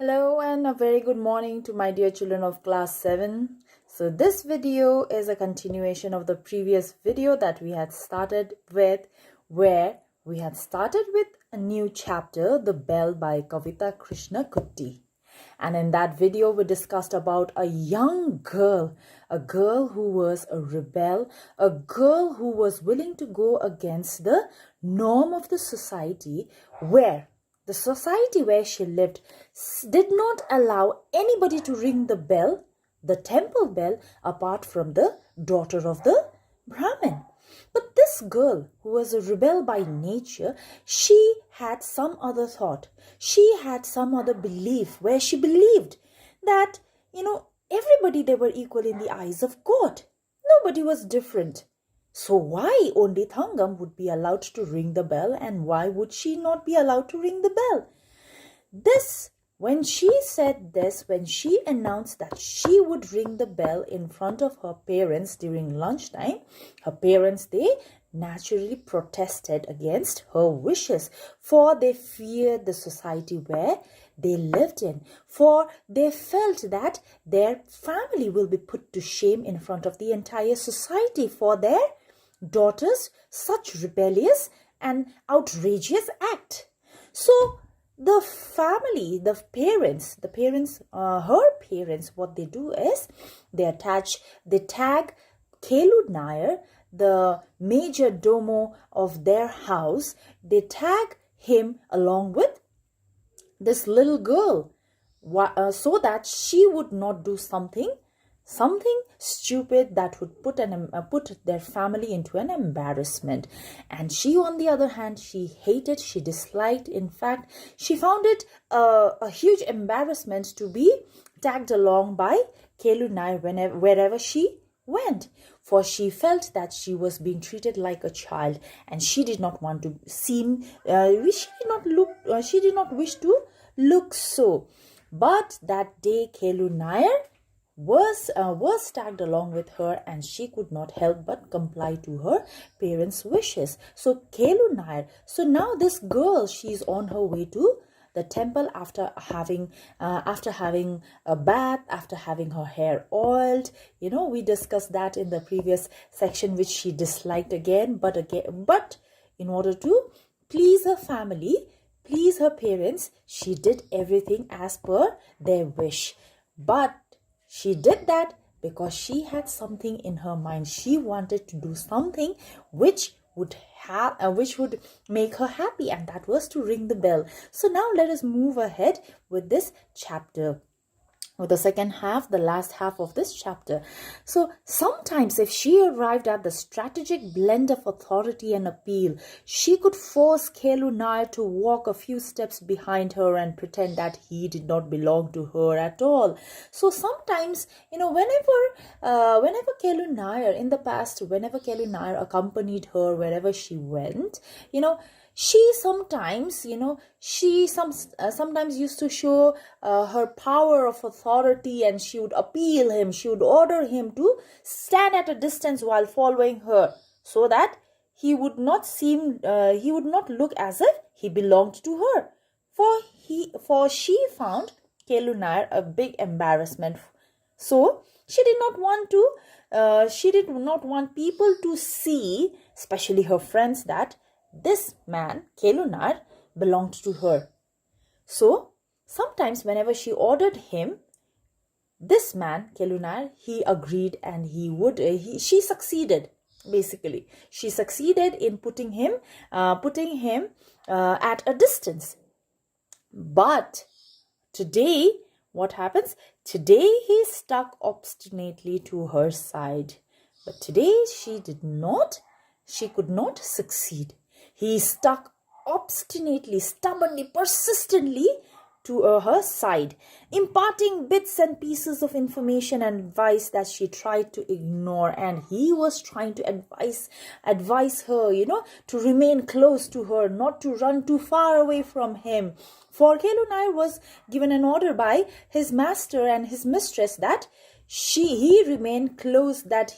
Hello and a very good morning to my dear children of class 7. So this video is a continuation of the previous video that we had started with, where we had started with a new chapter, The Bell by Kavita Krishna Kutti. And in that video we discussed about a young girl, a girl who was a rebel, a girl who was willing to go against the norm of the society, where the society where she lived did not allow anybody to ring the bell, the temple bell, apart from the daughter of the Brahmin. But this girl, who was a rebel by nature, she had some other thought. She had some other belief where she believed that, everybody, they were equal in the eyes of God. Nobody was different. So why only Thangam would be allowed to ring the bell, and why would she not be allowed to ring the bell? When she said this, when she announced that she would ring the bell in front of her parents during lunchtime, her parents, they naturally protested against her wishes, for they feared the society where they lived in, for they felt that their family will be put to shame in front of the entire society for their daughter's such rebellious and outrageous act. So the family, her parents, what they do is they tag Kelu Nair, the major domo of their house, they tag him along with this little girl, so that she would not do something stupid that would put their family into an embarrassment. And she, on the other hand, she disliked, in fact, she found it a huge embarrassment to be tagged along by Kelu Nair wherever she went, for she felt that she was being treated like a child, and she did not want to seem she did not wish to look so. But that day Kelu Nair was tagged along with her, and she could not help but comply to her parents' wishes. So Kelu Nair, so now this girl, she's on her way to the temple after having a bath, after having her hair oiled. We discussed that in the previous section, which she disliked again, but in order to please her family, please her parents, she did everything as per their wish. But she did that because she had something in her mind. She wanted to do something which would make her happy, and that was to ring the bell. So now let us move ahead with this chapter, with the second half, the last half of this chapter. So sometimes if she arrived at the strategic blend of authority and appeal, she could force Kelu Nair to walk a few steps behind her and pretend that he did not belong to her at all. So sometimes, whenever Kelu Nair, in the past, whenever Kelu Nair accompanied her wherever she went, she sometimes, sometimes used to show her power of authority, and she would appeal him. She would order him to stand at a distance while following her, so that he would not look as if he belonged to her. For she found Kelu Nair a big embarrassment. So she did not want people to see, especially her friends, that this man, Kelu Nair, belonged to her. So sometimes whenever she ordered him, this man, Kelu Nair, he agreed, and she succeeded. Basically, she succeeded in putting him at a distance. But today, what happens? Today he stuck obstinately to her side. But today she could not succeed. He stuck obstinately, stubbornly, persistently to her side, imparting bits and pieces of information and advice that she tried to ignore. And he was trying to advise her, to remain close to her, not to run too far away from him. For Kelu Nair was given an order by his master and his mistress that he remain close, that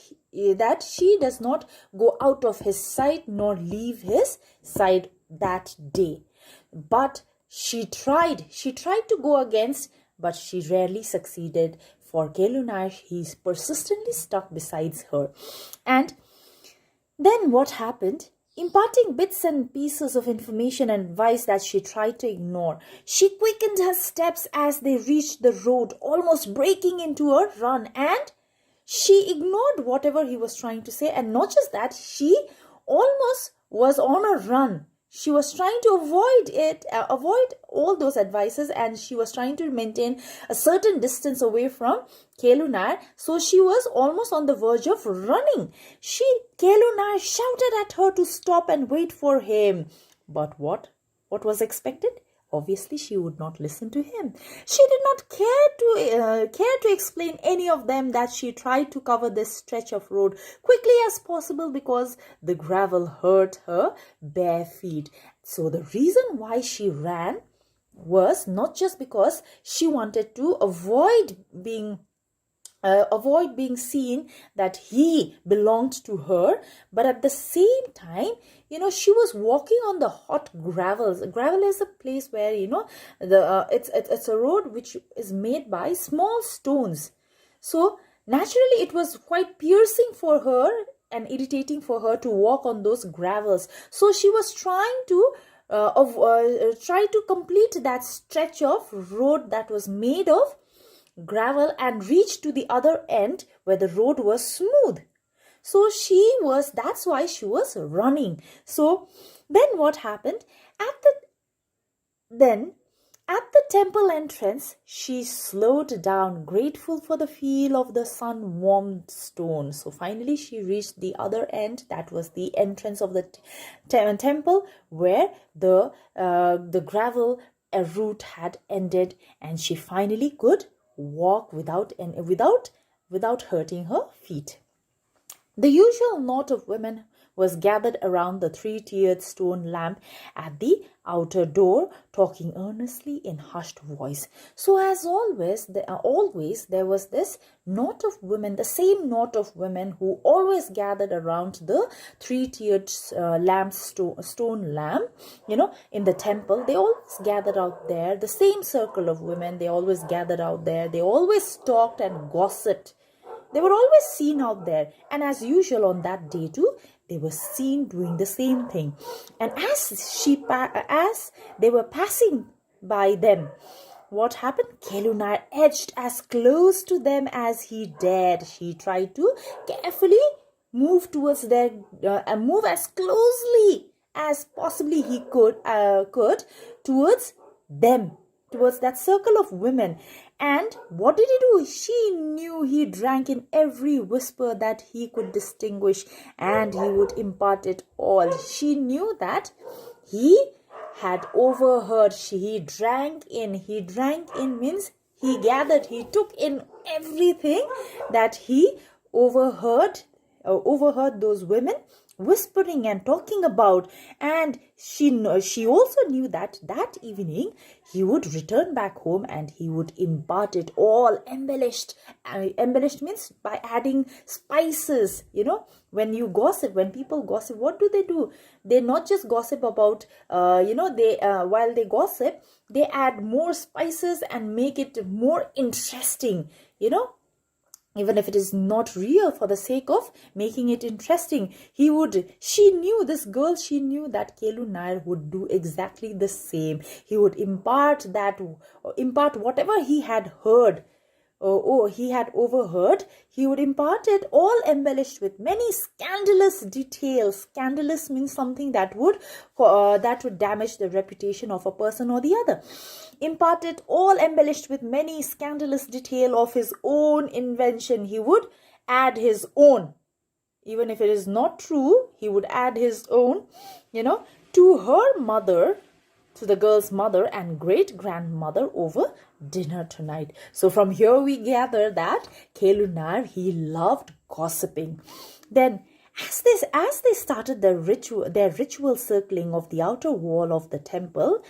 she does not go out of his sight nor leave his side that day. But She tried to go against, but she rarely succeeded. For Kelunar, he persistently stuck beside her. And then what happened? Imparting bits and pieces of information and advice that she tried to ignore, she quickened her steps as they reached the road, almost breaking into a run, and she ignored whatever he was trying to say. And not just that, she almost was on a run. She was trying to avoid all those advices, and she was trying to maintain a certain distance away from Kelunar. So she was almost on the verge of running. Kelunar shouted at her to stop and wait for him. But what was expected? Obviously, she would not listen to him. She did not care to explain any of them that she tried to cover this stretch of road quickly as possible because the gravel hurt her bare feet. So the reason why she ran was not just because she wanted to avoid being seen that he belonged to her, but at the same time, she was walking on the hot gravels. Gravel is a place where it's a road which is made by small stones. So naturally it was quite piercing for her and irritating for her to walk on those gravels. So she was trying to complete that stretch of road that was made of gravel and reach to the other end where the road was smooth. So that's why she was running. So then what happened? At the temple entrance, she slowed down, grateful for the feel of the sun-warmed stone. So finally she reached the other end. That was the entrance of the temple where the gravel route had ended, and she finally could walk without hurting her feet. The usual knot of women was gathered around the three-tiered stone lamp at the outer door, talking earnestly in hushed voice. So as always, there was this knot of women, the same knot of women who always gathered around the three-tiered stone lamp, in the temple. They always gathered out there, the same circle of women, they always gathered out there. They always talked and gossiped. They were always seen out there, and as usual on that day too, they were seen doing the same thing. And as they were passing by them, what happened? Kelunar edged as close to them as he dared. He tried to carefully move towards move as closely as possibly he could towards them, towards that circle of women. And what did he do? She knew he drank in every whisper that he could distinguish, and he would impart it all. She knew that he had overheard. He drank in means he gathered, he took in everything that he overheard those women whispering and talking about. And she also knew that evening he would return back home and he would impart it all, embellished means by adding spices. When people gossip, what do? They not just gossip about while they gossip, they add more spices and make it more interesting, even if it is not real, for the sake of making it interesting. She knew that Kelunar would do exactly the same. He would impart whatever he had heard, he had overheard. He would impart it all embellished with many scandalous details. Scandalous means something that would damage the reputation of a person or the other. Imparted all embellished with many scandalous detail of his own invention. He would add his own. Even if it is not true, he would add his own, to her mother, to the girl's mother and great-grandmother over dinner tonight. So from here we gather that Kelunar, he loved gossiping. Then as they started their ritual circling of the outer wall of the temple,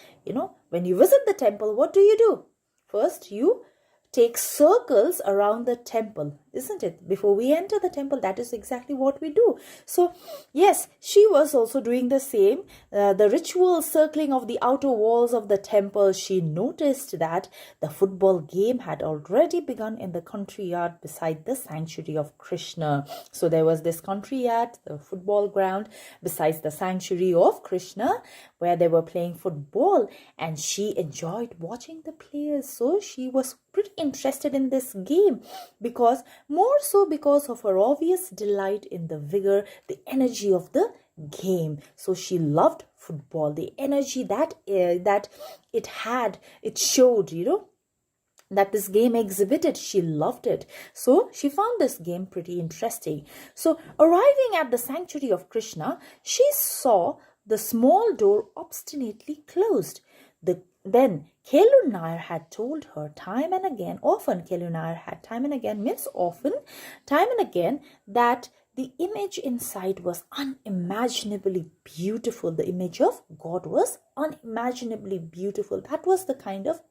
when you visit the temple, what do? First, you take circles around the temple. isn't it? Before we enter the temple, that is exactly what we do. So yes, she was also doing the same. The ritual circling of the outer walls of the temple, she noticed that the football game had already begun in the country yard beside the sanctuary of Krishna. So there was this country yard, the football ground, besides the sanctuary of Krishna, where they were playing football, and she enjoyed watching the players. So she was pretty interested in this game, because more so because of her obvious delight in the vigor, the energy of the game. So she loved football, the energy that it had, it showed, that this game exhibited. She loved it. So she found this game pretty interesting. So arriving at the sanctuary of Krishna, she saw the small door obstinately closed. Then Kelu Nair had told her time and again, time and again, that the image inside was unimaginably beautiful. The image of God was unimaginably beautiful. That was the kind of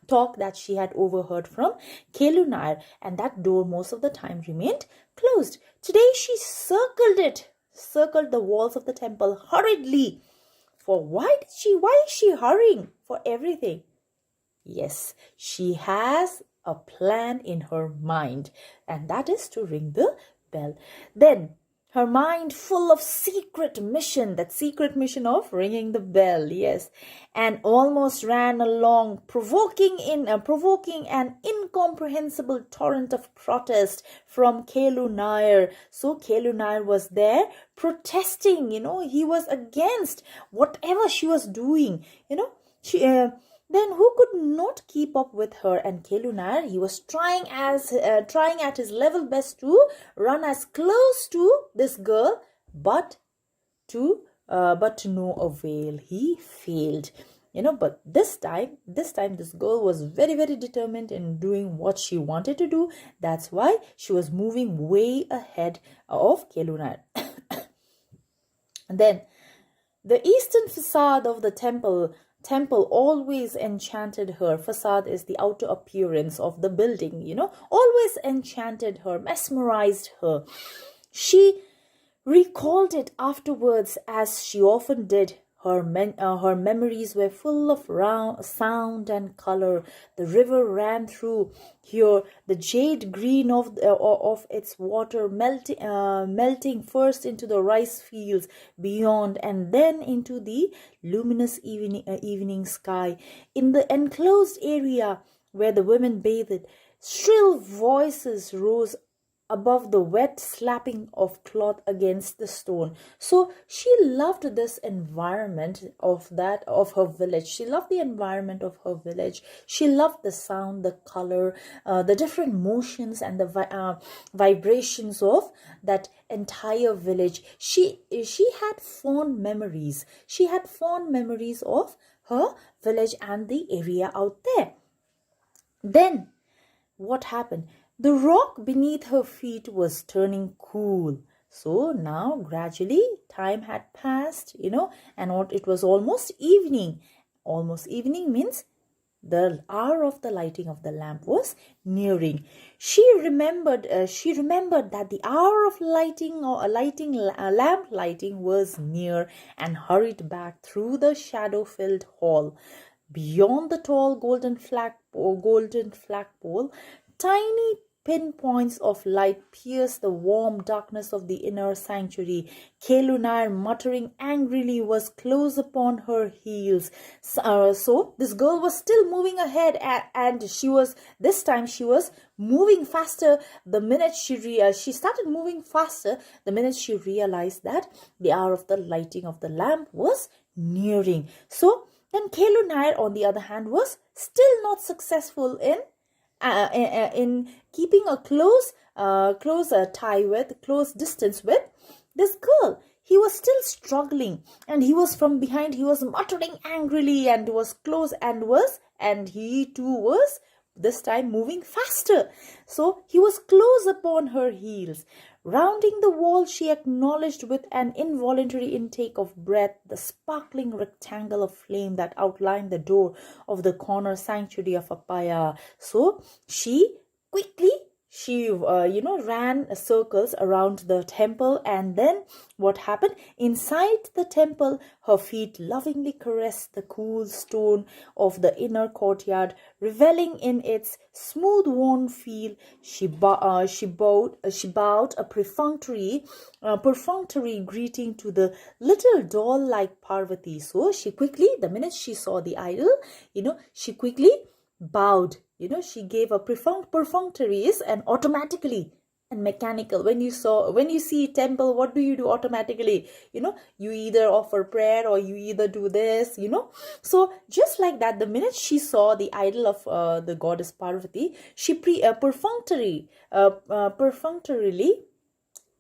talk that she had overheard from Kelu Nair, and that door most of the time remained closed. Today she circled the walls of the temple hurriedly. For why is she hurrying for everything? Yes, she has a plan in her mind, and that is to ring the bell. Then her mind full of that secret mission of ringing the bell, yes, and almost ran along, provoking an incomprehensible torrent of protest from Kelu Nair. So Kelu Nair was there protesting, he was against whatever she was doing, then who could not keep up with her? And Kelu Nair, he was trying at his level best to run as close to this girl, but to no avail. He failed. But this time this girl was very, very determined in doing what she wanted to do. That's why she was moving way ahead of Kelu Nair. And then the eastern facade of the temple always enchanted her. Facade is the outer appearance of the building, always enchanted her, mesmerized her. She recalled it afterwards, as she often did. Her memories were full of sound and color. The river ran through here, the jade green of its water melting first into the rice fields beyond, and then into the luminous evening sky. In the enclosed area where the women bathed, shrill voices rose above the wet slapping of cloth against the stone. So she loved this environment of her village. She loved the environment of her village. She loved the sound, the color, the different motions and the vibrations of that entire village. She had fond memories. She had fond memories of her village and the area out there. Then what happened? The rock beneath her feet was turning cool. So now gradually time had passed, and it was almost evening. Almost evening means the hour of the lighting of the lamp was nearing. She remembered that the hour of lamp lighting was near, and hurried back through the shadow-filled hall. Beyond the tall golden flagpole, tiny pinpoints of light pierced the warm darkness of the inner sanctuary. Kelu Nair, muttering angrily, was close upon her heels. So this girl was still moving ahead, and this time she was moving faster. The minute she started moving faster, the minute she realized that the hour of the lighting of the lamp was nearing. So then Kelu Nair, on the other hand, was still not successful in keeping a close distance with this girl. He was still struggling, and he was from behind. He was muttering angrily and was close, and he too was this time moving faster. So he was close upon her heels. Rounding the wall, she acknowledged with an involuntary intake of breath the sparkling rectangle of flame that outlined the door of the corner sanctuary of Apaya. So she quickly she ran circles around the temple, and then what happened? Inside the temple, her feet lovingly caressed the cool stone of the inner courtyard, reveling in its smooth worn feel. She bowed a perfunctory greeting to the little doll like Parvati. So she quickly, the minute she saw the idol, she quickly bowed. She gave a perfunctories, and automatically and mechanical. When you see temple, what do you do automatically? You either offer prayer or you either do this. So just like that, the minute she saw the idol of the goddess Parvati, she perfunctorily,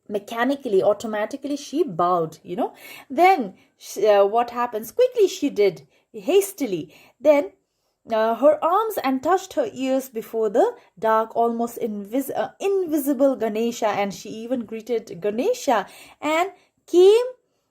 mechanically, automatically, she bowed. Then what happens? Quickly she did, hastily. Then her arms and touched her ears before the dark, almost invisible Ganesha, and she even greeted Ganesha and came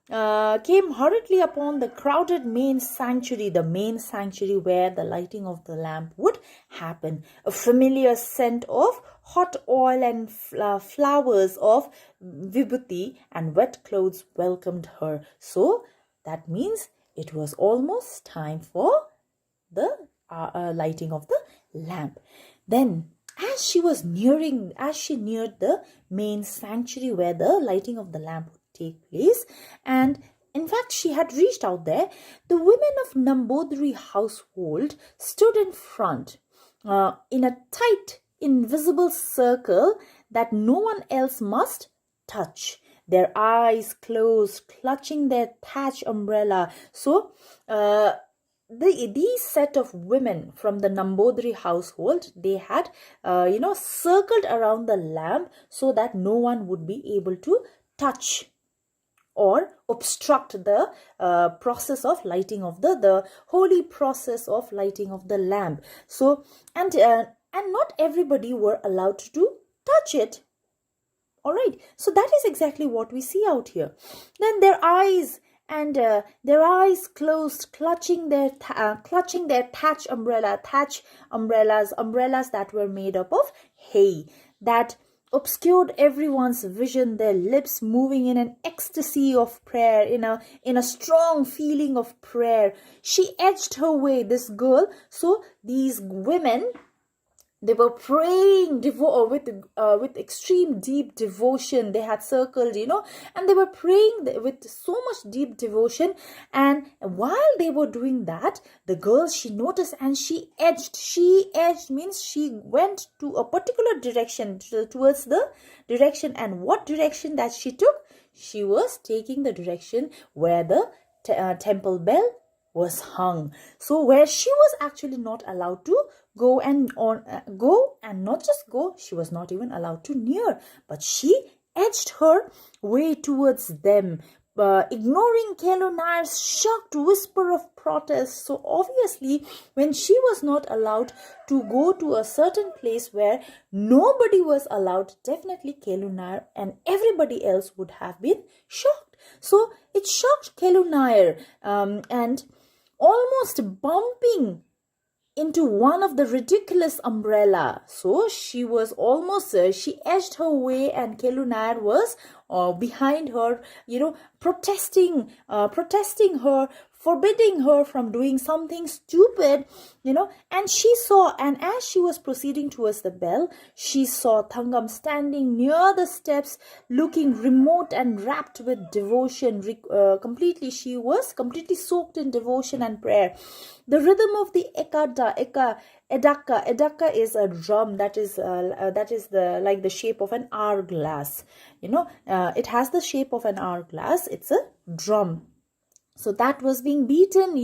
hurriedly upon the crowded main sanctuary, where the lighting of the lamp would happen. A familiar scent of hot oil and flowers of vibhuti and wet clothes welcomed her. So that means it was almost time for the lighting of the lamp. Then as she neared the main sanctuary where the lighting of the lamp would take place, and in fact she had reached out there, the women of Nambodri household stood in front in a tight invisible circle that no one else must touch, their eyes closed, clutching their thatch umbrella. So these set of women from the Nambodri household, they had circled around the lamp so that no one would be able to touch or obstruct the process of lighting of the holy process of lighting of the lamp. So and not everybody were allowed to touch it. All right, so that is exactly what we see out here. Then their eyes closed, clutching their thatch umbrellas that were made up of hay, that obscured everyone's vision, their lips moving in an ecstasy of prayer, in a strong feeling of prayer. She edged her way, this girl. So these women, they were praying with extreme deep devotion. They had circled, and they were praying with so much deep devotion. And while they were doing that, the girl, she noticed and she edged. She edged means she went to a particular direction, towards the direction. And what direction that she took? She was taking the direction where the temple bell was hung. So where she was actually not allowed to go, and not just go, she was not even allowed to near, but she edged her way towards them, ignoring Kelu Nair's shocked whisper of protest. So obviously, when she was not allowed to go to a certain place where nobody was allowed, definitely Kelu Nair and everybody else would have been shocked. So it shocked Kelu Nair, and almost bumping into one of the ridiculous umbrella. So she was almost, she edged her way, and Kelu Nair was behind her, protesting her, forbidding her from doing something stupid, and she saw, and as she was proceeding towards the bell, she saw Thangam standing near the steps, looking remote and wrapped with devotion. She was completely soaked in devotion and prayer. The rhythm of the edaka is a drum that is like the shape of an hourglass. It has the shape of an hourglass. It's a drum. So that was being beaten,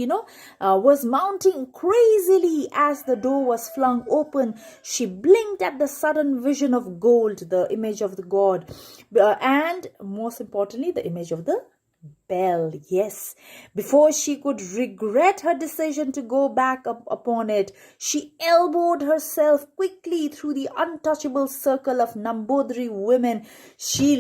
was mounting crazily as the door was flung open. She blinked at the sudden vision of gold, the image of the god, and most importantly, the image of the bell. Yes, before she could regret her decision to go back up upon it, she elbowed herself quickly through the untouchable circle of Nambodri women. She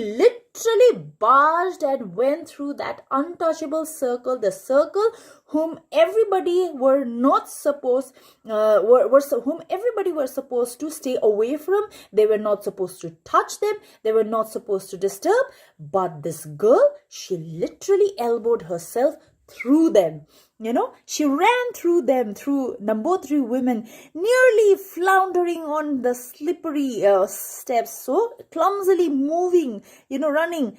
literally barged and went through that untouchable circle, the circle whom everybody were not supposed whom everybody were supposed to stay away from. They were not supposed to touch them, they were not supposed to disturb, but this girl, she literally elbowed herself through them. She ran through them, through Nambodri women, nearly floundering on the slippery steps, so clumsily moving, running.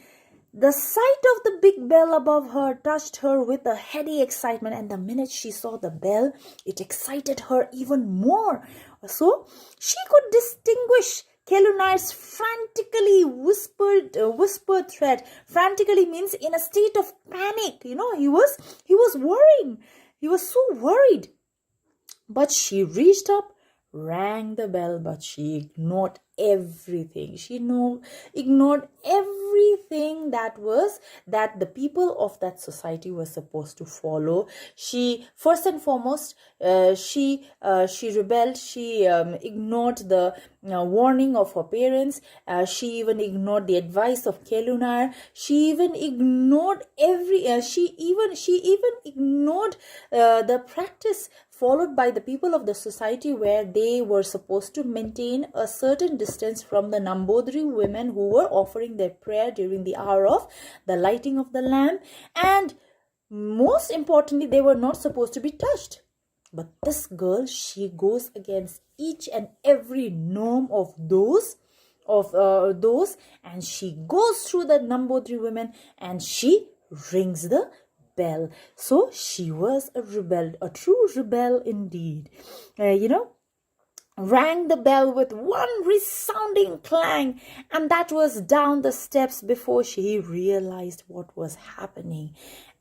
The sight of the big bell above her touched her with a heady excitement, and the minute she saw the bell, it excited her even more. So she could distinguish Kelunar's frantically whispered threat. Frantically means in a state of panic. He was worrying. He was so worried. But she reached up, rang the bell, but she ignored everything. She ignored everything that the people of that society were supposed to follow. She, first and foremost, she rebelled. She ignored the warning of her parents. She even ignored the advice of Kelunar. She even ignored she even ignored the practice followed by the people of the society, where they were supposed to maintain a certain distance from the Nambodri women who were offering their prayer during the hour of the lighting of the lamp. And most importantly, they were not supposed to be touched. But this girl, she goes against each and every norm of those, and she goes through the Nambodri women and she rings the bell. So she was a true rebel indeed. Rang the bell with one resounding clang, and that was down the steps before she realized what was happening.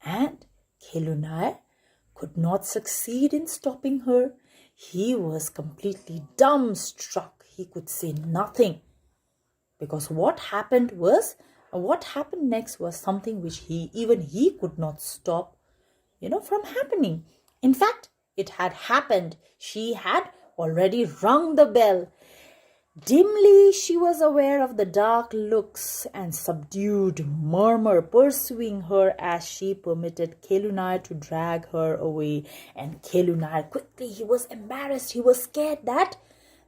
And Kelunar could not succeed in stopping her. He was completely dumbstruck. He could say nothing, because what happened next was something which he could not stop, from happening. In fact, it had happened. She had already rung the bell. Dimly, she was aware of the dark looks and subdued murmur pursuing her as she permitted Kelunar to drag her away. And Kelunar, quickly, he was embarrassed. He was scared that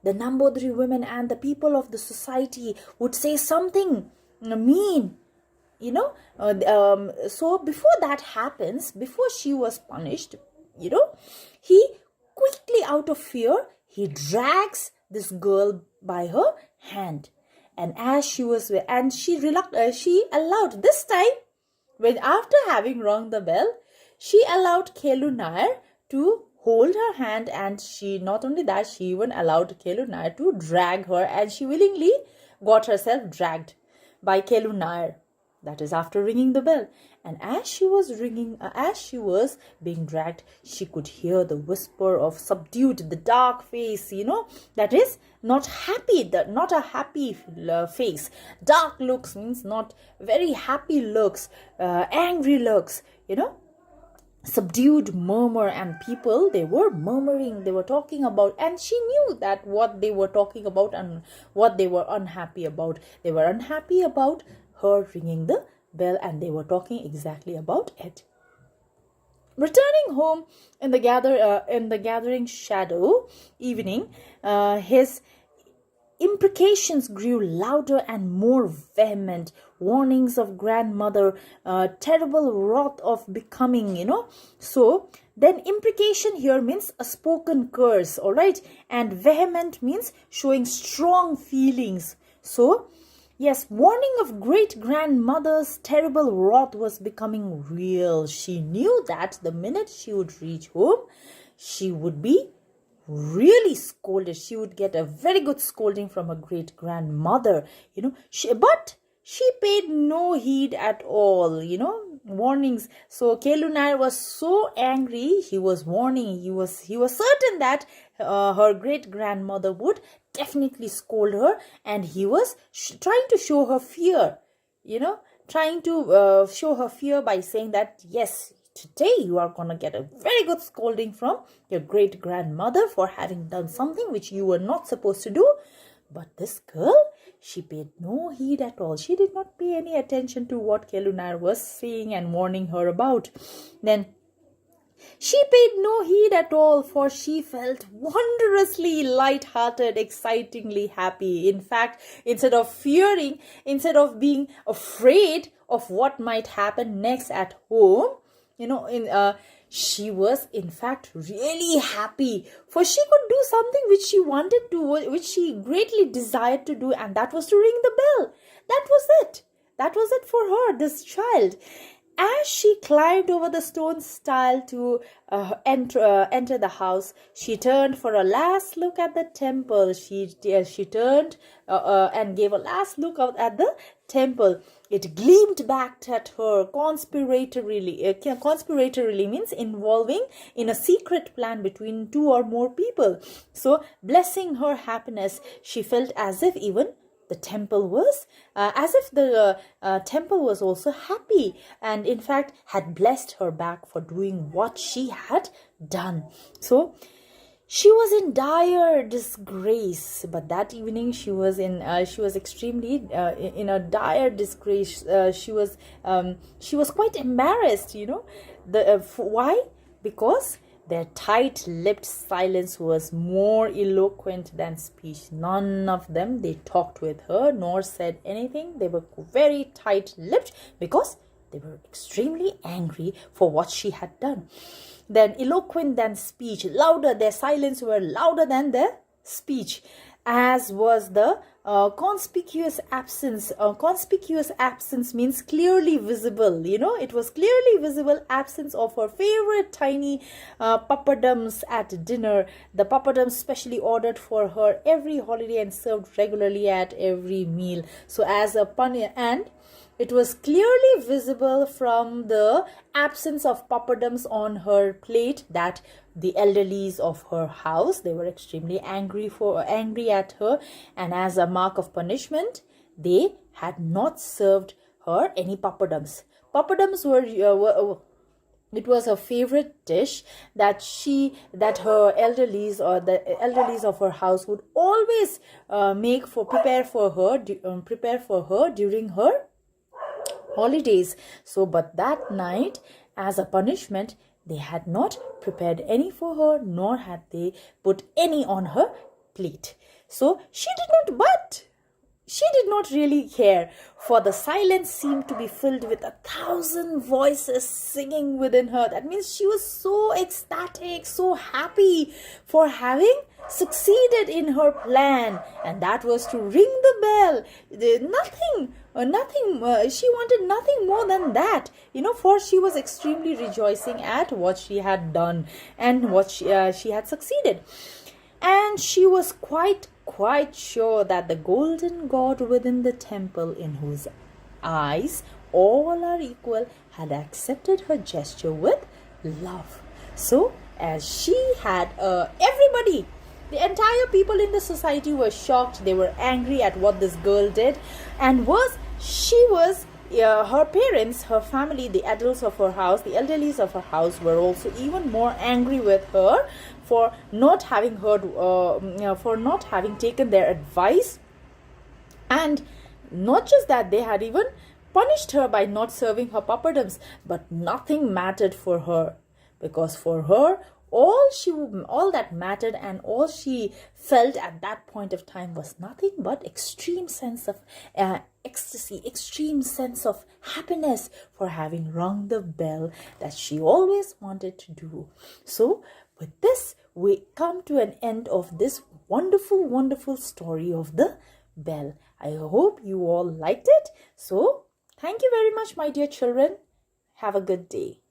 the Nambodri women and the people of the society would say something mean. So before that happens, before she was punished, he quickly, out of fear, he drags this girl by her hand. And as she allowed this time, when after having rung the bell, she allowed Kelunar to hold her hand, and not only that, she even allowed Kelunar to drag her, and she willingly got herself dragged by Kelunar. That is after ringing the bell. And as she was being dragged, she could hear the whisper of the dark face, that is not happy, not a happy face. Dark looks means not very happy looks, angry looks, subdued murmur, and people, they were murmuring, they were talking about, and she knew that what they were talking about and what they were unhappy about. They were unhappy about her ringing the bell, and they were talking exactly about it. Returning home in the gathering shadow evening, his imprecations grew louder and more vehement. Warnings of grandmother, terrible wrath of becoming, So then imprecation here means a spoken curse, all right? And vehement means showing strong feelings. So yes, warning of great-grandmother's terrible wrath was becoming real. She knew that the minute she would reach home, she would be really scolded. She would get a very good scolding from her great-grandmother, but she paid no heed at all, warnings. So Kelunar was so angry, he was warning. He was certain that her great-grandmother would definitely scold her, and he was trying to show her fear, show her fear by saying that, yes, today you are going to get a very good scolding from your great-grandmother for having done something which you were not supposed to do. But this girl, she paid no heed at all. She did not pay any attention to what Kelu Nair was saying and warning her about. Then she paid no heed at all, for she felt wondrously light-hearted, excitingly happy. In fact, instead of fearing, instead of being afraid of what might happen next at home, she was in fact really happy, for she could do something which she wanted to, which she greatly desired to do, and that was to ring the bell. That was it. That was it for her, this child. As she climbed over the stone stile to enter the house, she turned for a last look at the temple. She turned and gave a last look out at the temple. It gleamed back at her conspiratorially. Conspiratorially means involving in a secret plan between two or more people. So, blessing her happiness, she felt as if even the temple was, temple was also happy, and in fact had blessed her back for doing what she had done. So she was in dire disgrace, but that evening she was extremely in a dire disgrace. She was quite embarrassed. Why? Because their tight-lipped silence was more eloquent than speech. None of them, they talked with her nor said anything. They were very tight-lipped because they were extremely angry for what she had done. Then eloquent than speech, louder, their silence were louder than their speech, as was the conspicuous absence. Conspicuous absence means clearly visible. It was clearly visible absence of her favorite tiny papadums at dinner. The papadums specially ordered for her every holiday and served regularly at every meal. So as a and it was clearly visible from the absence of papadums on her plate that the elderlies of her house, they were extremely angry at her, and as a mark of punishment, they had not served her any papadums. Papadums were it was her favorite dish that her elderlies or the elderlies of her house would always prepare for her during her holidays. So, but that night, as a punishment, they had not prepared any for her, nor had they put any on her plate. So she did not really care, for the silence seemed to be filled with 1,000 voices singing within her. That means she was so ecstatic, so happy for having succeeded in her plan, and that was to ring the bell. She wanted nothing more than that, for she was extremely rejoicing at what she had done and what she had succeeded. And she was quite sure that the golden god within the temple, in whose eyes all are equal, had accepted her gesture with love. So, as she had everybody, the entire people in the society were shocked. They were angry at what this girl did, and her parents, her family, the adults of her house, the elderlies of her house were also even more angry with her for not having taken their advice. And not just that, they had even punished her by not serving her papadums, but nothing mattered for her, because for her, all that mattered and all she felt at that point of time was nothing but extreme sense of ecstasy, extreme sense of happiness for having rung the bell that she always wanted to do. So with this, we come to an end of this wonderful story of the bell. I hope you all liked it. So thank you very much, my dear children. Have a good day.